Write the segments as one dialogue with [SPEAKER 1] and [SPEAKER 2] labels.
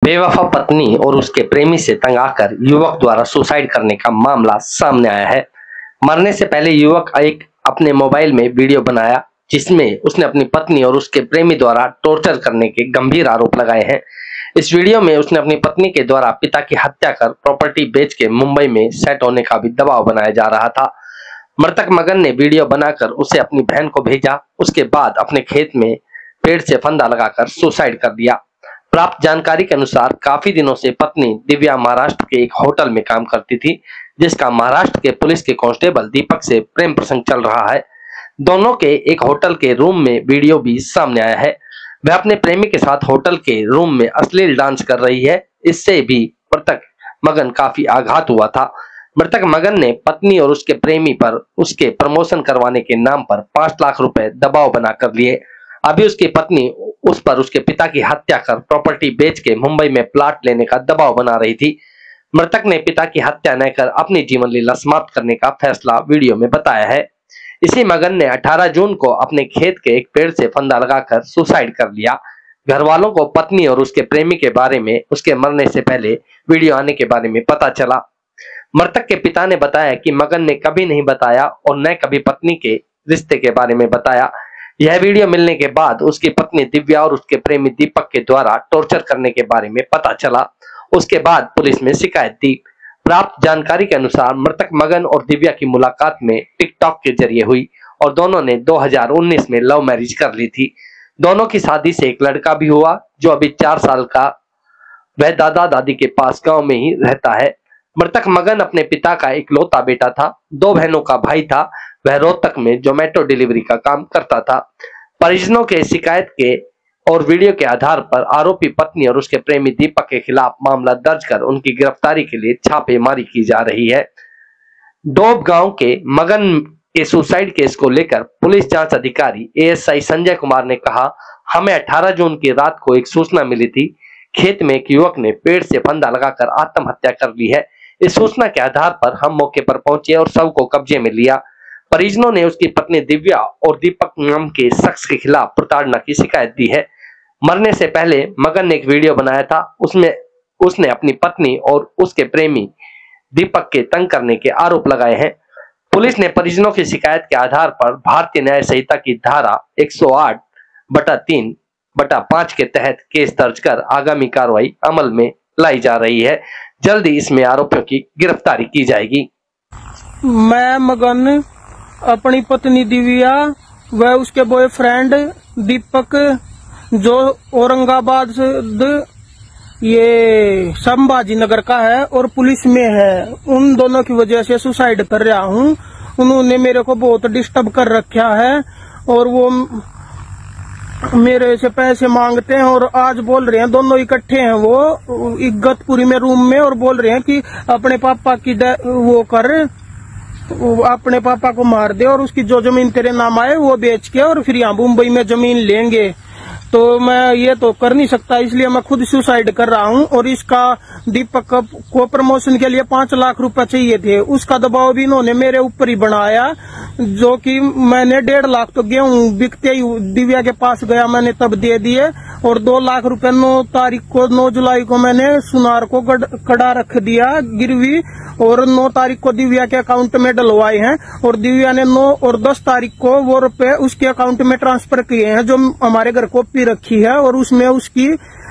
[SPEAKER 1] बेवफा पत्नी और उसके प्रेमी से तंग आकर युवक द्वारा सुसाइड करने का मामला सामने आया है। मरने से पहले युवक अपने मोबाइल में वीडियो बनाया जिसमें उसने अपनी पत्नी और उसके प्रेमी द्वारा टॉर्चर करने के गंभीर आरोप लगाए हैं। इस वीडियो में उसने अपनी पत्नी के द्वारा पिता की हत्या कर प्रॉपर्टी बेच के मुंबई में सेट होने का भी दबाव बनाया जा रहा था। मृतक मगन ने वीडियो बनाकर उसे अपनी बहन को भेजा। उसके बाद अपने खेत में पेड़ से फंदा लगाकर सुसाइड कर दिया। प्राप्त जानकारी के अनुसार काफी दिनों से पत्नी दिव्या महाराष्ट्र के एक होटल में काम करती थी, जिसका महाराष्ट्र के पुलिस के कांस्टेबल दीपक से प्रेम प्रसंग चल रहा है। दोनों के एक होटल के रूम में वीडियो भी सामने आया है। वह अपने प्रेमी के साथ होटल के रूम में अश्लील डांस कर रही है। इससे भी मृतक मगन काफी आघात हुआ था। मृतक मगन ने पत्नी और उसके प्रेमी पर उसके प्रमोशन करवाने के नाम पर 5 लाख रुपए दबाव बना कर लिए। अभी उसकी पत्नी उस पर उसके पिता की हत्या कर प्रॉपर्टी बेच के मुंबई में प्लाट लेने का दबाव बना रही थी। मृतक ने पिता की हत्या न कर अपनी जीवन लीला समाप्त करने का फैसला वीडियो में बताया है। इसी मगन ने 18 जून को अपने खेत के एक पेड़ से फंदा लगाकर सुसाइड कर लिया। घर वालों को पत्नी और उसके प्रेमी के बारे में उसके मरने से पहले वीडियो आने के बारे में पता चला। मृतक के पिता ने बताया कि मगन ने कभी नहीं बताया और न कभी पत्नी के रिश्ते के बारे में बताया। यह वीडियो मिलने के बाद उसकी पत्नी दिव्या और उसके प्रेमी दीपक के द्वारा टॉर्चर करने के बारे में पता चला। उसके बाद पुलिस में शिकायत दी। प्राप्त जानकारी के अनुसार मृतक मगन और दिव्या की मुलाकात में टिकटॉक के जरिए हुई और दोनों ने 2019 में लव मैरिज कर ली थी। दोनों की शादी से एक लड़का भी हुआ जो अभी 4 साल का वह दादा दादी के पास गांव में ही रहता है। मृतक मगन अपने पिता का इकलौता बेटा था। 2 बहनों का भाई था। वह रोहतक में जोमेटो डिलीवरी का काम करता था। परिजनों के शिकायत के और वीडियो के आधार पर आरोपी पत्नी और उसके प्रेमी दीपक के खिलाफ मामला दर्ज कर उनकी गिरफ्तारी के लिए छापेमारी की जा रही है। डोब गांव के मगन के सुसाइड केस को लेकर पुलिस जांच अधिकारी एएसआई संजय कुमार ने कहा, हमें 18 जून की रात को एक सूचना मिली थी। खेत में एक युवक ने पेड़ से फंदा लगाकर आत्महत्या कर ली है। इस सूचना के आधार पर हम मौके पर पहुंचे और शव को कब्जे में लिया। परिजनों ने उसकी पत्नी दिव्या और दीपक नाम के शख्स के खिलाफ प्रताड़ना की शिकायत दी है। मरने से पहले मगन ने एक वीडियो बनाया था। उसमें उसने अपनी पत्नी और उसके प्रेमी दीपक के तंग करने के आरोप लगाए हैं। पुलिस ने परिजनों की शिकायत के आधार पर भारतीय न्याय संहिता की धारा 108/3/5 के तहत केस दर्ज कर आगामी कार्रवाई अमल में लाई जा रही है। जल्दी इसमें आरोपियों की गिरफ्तारी की जाएगी।
[SPEAKER 2] मैं मगन अपनी पत्नी दिव्या व उसके बॉयफ्रेंड दीपक जो औरंगाबाद ये संभाजी नगर का है और पुलिस में है, उन दोनों की वजह से सुसाइड कर रहा हूँ। उन्होंने मेरे को बहुत डिस्टर्ब कर रखा है और वो मेरे से पैसे मांगते हैं और आज बोल रहे हैं, दोनों इकट्ठे हैं वो इगतपुरी में रूम में, और बोल रहे हैं कि अपने पापा की वो कर, अपने पापा को मार दे और उसकी जो जमीन तेरे नाम आए वो बेच के और फिर यहाँ मुंबई में जमीन लेंगे। तो मैं ये तो कर नहीं सकता, इसलिए मैं खुद सुसाइड कर रहा हूँ। और इसका दीपक को प्रमोशन के लिए 5 लाख रुपए चाहिए थे। उसका दबाव भी इन्होंने मेरे ऊपर ही बनाया, जो कि मैंने 1.5 लाख तो गेहूं बिकते ही दिव्या के पास गया, मैंने तब दे दिए। और 2 लाख रुपए 9 जुलाई को मैंने सुनार को कड़ा रख दिया गिरवी, और 9 तारीख को दिव्या के अकाउंट में डलवाए हैं। और दिव्या ने 9 और 10 तारीख को वो रुपए उसके अकाउंट में ट्रांसफर किए हैं, जो हमारे घर कॉपी रखी है और उसमें उसकी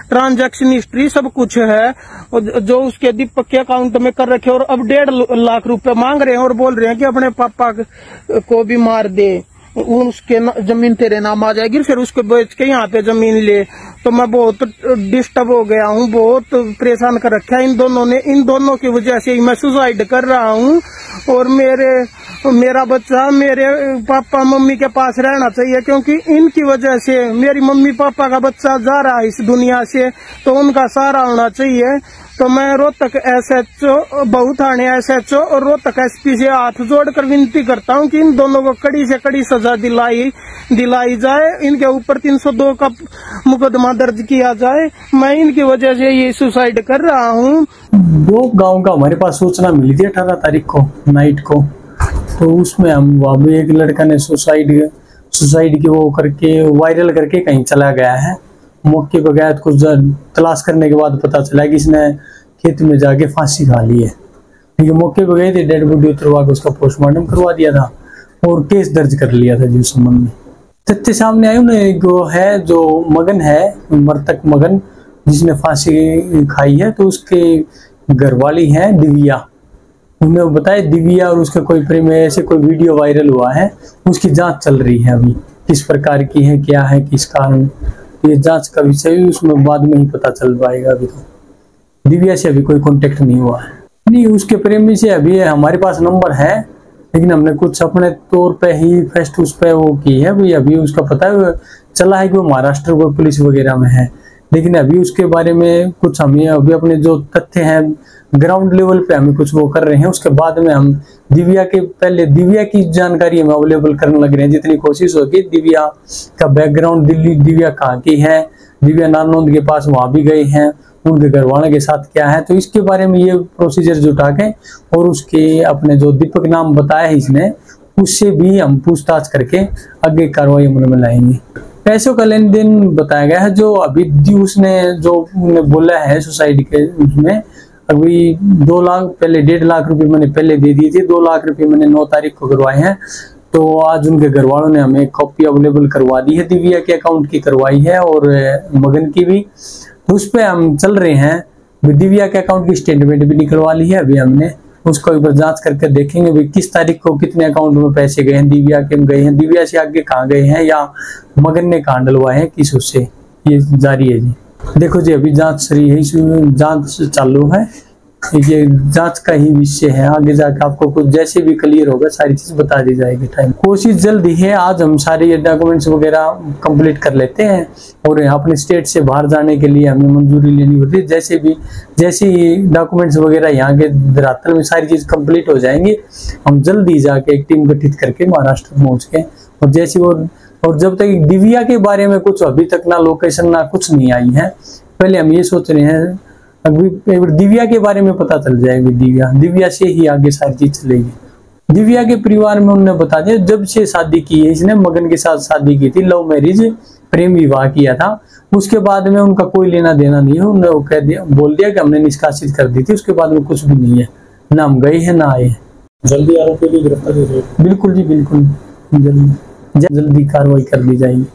[SPEAKER 2] ट्रांजैक्शन हिस्ट्री सब कुछ है, जो उसके दीपक के अकाउंट में कर रखे। और अब 1.5 लाख रुपए मांग रहे हैं और बोल रहे हैं कि अपने पापा को भी मार दे, उसके जमीन तेरे नाम आ जाएगी, फिर उसको बेच के यहाँ पे जमीन ले। तो मैं बहुत डिस्टर्ब हो गया हूँ, बहुत परेशान कर रखा है इन दोनों ने। इन दोनों की वजह से ही मैं सुसाइड कर रहा हूँ। और मेरा बच्चा मेरे पापा मम्मी के पास रहना चाहिए, क्योंकि इनकी वजह से मेरी मम्मी पापा का बच्चा जा रहा है इस दुनिया से, तो उनका सहारा होना चाहिए। तो मैं रोहतक SHO बहु थाने SHO और रोहतक SP से हाथ जोड़कर विनती करता हूं कि इन दोनों को कड़ी से कड़ी सजा दिलाई जाए। इनके ऊपर 302 का मुकदमा दर्ज किया जाए। मैं इनकी वजह से ये सुसाइड कर रहा हूं।
[SPEAKER 3] वो गांव का हमारे पास सूचना मिली थी 18 तारीख को नाइट को, तो उसमें हम वहाँ एक लड़का ने सुसाइड की वो करके वायरल करके कहीं चला गया है। मौके पर गया तो कुछ तलाश करने के बाद पता चला कि इसने खेत में जाके फांसी खा ली है। ठीक है, मौके पर गए थे, डेड बॉडी उतरवा के उसका पोस्टमार्टम करवा दिया था और केस दर्ज कर लिया था जी उस संबंध में। तथ्य सामने आए उन्हें एक है जो मगन है, मृतक मगन जिसने फांसी खाई है, तो उसके घरवाली है दिव्या। उन्हें बताया दिव्या और उसका कोई प्रेम है, ऐसे कोई वीडियो वायरल हुआ है, उसकी जांच चल रही है अभी, किस प्रकार की है, क्या है, किस कारण, ये जांच का विषय भी उसमें बाद में ही पता चल पाएगा। अभी तो दिव्या से अभी कोई कांटेक्ट नहीं हुआ है। नहीं, उसके प्रेमी से अभी हमारे पास नंबर है, लेकिन हमने कुछ अपने तौर पे ही फर्स्ट उस पे वो की है भाई। अभी उसका पता चला है कि वो महाराष्ट्र को पुलिस वगैरह में है, लेकिन अभी उसके बारे में कुछ हमें अभी अपने जो तथ्य हैं ग्राउंड लेवल पे हमें कुछ वो कर रहे हैं। उसके बाद में हम दिव्या के पहले दिव्या की जानकारी हम अवेलेबल करने लग रहे हैं, जितनी कोशिश होगी। दिव्या का बैकग्राउंड, दिल्ली दिव्या कहाँ की है, दिव्या नारनौंद के पास वहां भी गए हैं, उनके घर वालों के साथ क्या है, तो इसके बारे में ये प्रोसीजर जुटा के और उसके अपने जो दीपक नाम बताया है इसने, उससे भी हम पूछताछ करके आगे कार्रवाई अमल में लाएंगे। पैसों का लेन देन बताया गया है, जो अभी उसने जो बोला है सुसाइड के उसमें, अभी 2 लाख पहले 1.5 लाख रुपए मैंने पहले दे दिए थे, 2 लाख रुपए मैंने 9 तारीख को करवाए हैं। तो आज उनके घर वालों ने हमें कॉपी अवेलेबल करवा दी है, दिव्या के अकाउंट की करवाई है और मगन की भी, तो उस पर हम चल रहे हैं। दिव्या के अकाउंट की स्टेटमेंट भी निकलवा ली है, अभी हमने उसको एक बार जांच करके देखेंगे भी किस तारीख को कितने अकाउंट में पैसे गए हैं, दिव्या के गए हैं, दिव्या से आगे कहाँ गए हैं या मगन ने कहाँ डलवाए हैं, किस उससे, ये जारी है जी। देखो जी, अभी जांच सही है, जांच चालू है, ये जांच का ही विषय है। आगे जाकर आपको कुछ जैसे भी क्लियर होगा सारी चीज बता दी जाएगी। टाइम कोशिश जल्द ही है, आज हम सारे डॉक्यूमेंट्स वगैरह कंप्लीट कर लेते हैं और अपने स्टेट से बाहर जाने के लिए हमें मंजूरी लेनी होती है। जैसे ही डॉक्यूमेंट्स वगैरह यहाँ के धरातल में सारी चीज कंप्लीट हो जाएंगी, हम जल्द ही जाके एक टीम गठित करके महाराष्ट्र पहुंच के, और जैसे और जब तक दिव्या के बारे में कुछ अभी तक ना लोकेशन ना कुछ नहीं आई है, पहले हम ये सोच रहे हैं अभी दिव्या के बारे में पता चल जाएगी। दिव्या से ही आगे सारी चीज चलेगी। दिव्या के परिवार में उन्होंने बता दिया, जब से शादी की है इसने, मगन के साथ शादी की थी, लव मैरिज प्रेम विवाह किया था, उसके बाद में उनका कोई लेना देना नहीं है। उन्होंने कह दिया, बोल दिया कि हमने निष्कासित कर दी थी, उसके बाद में कुछ भी नहीं है, ना हम गए हैं ना आए।
[SPEAKER 2] जल्दी आरोपी की गिरफ्तारी हो जाएगी।
[SPEAKER 3] बिल्कुल जी, बिल्कुल जल्दी कार्रवाई कर दी जाएगी।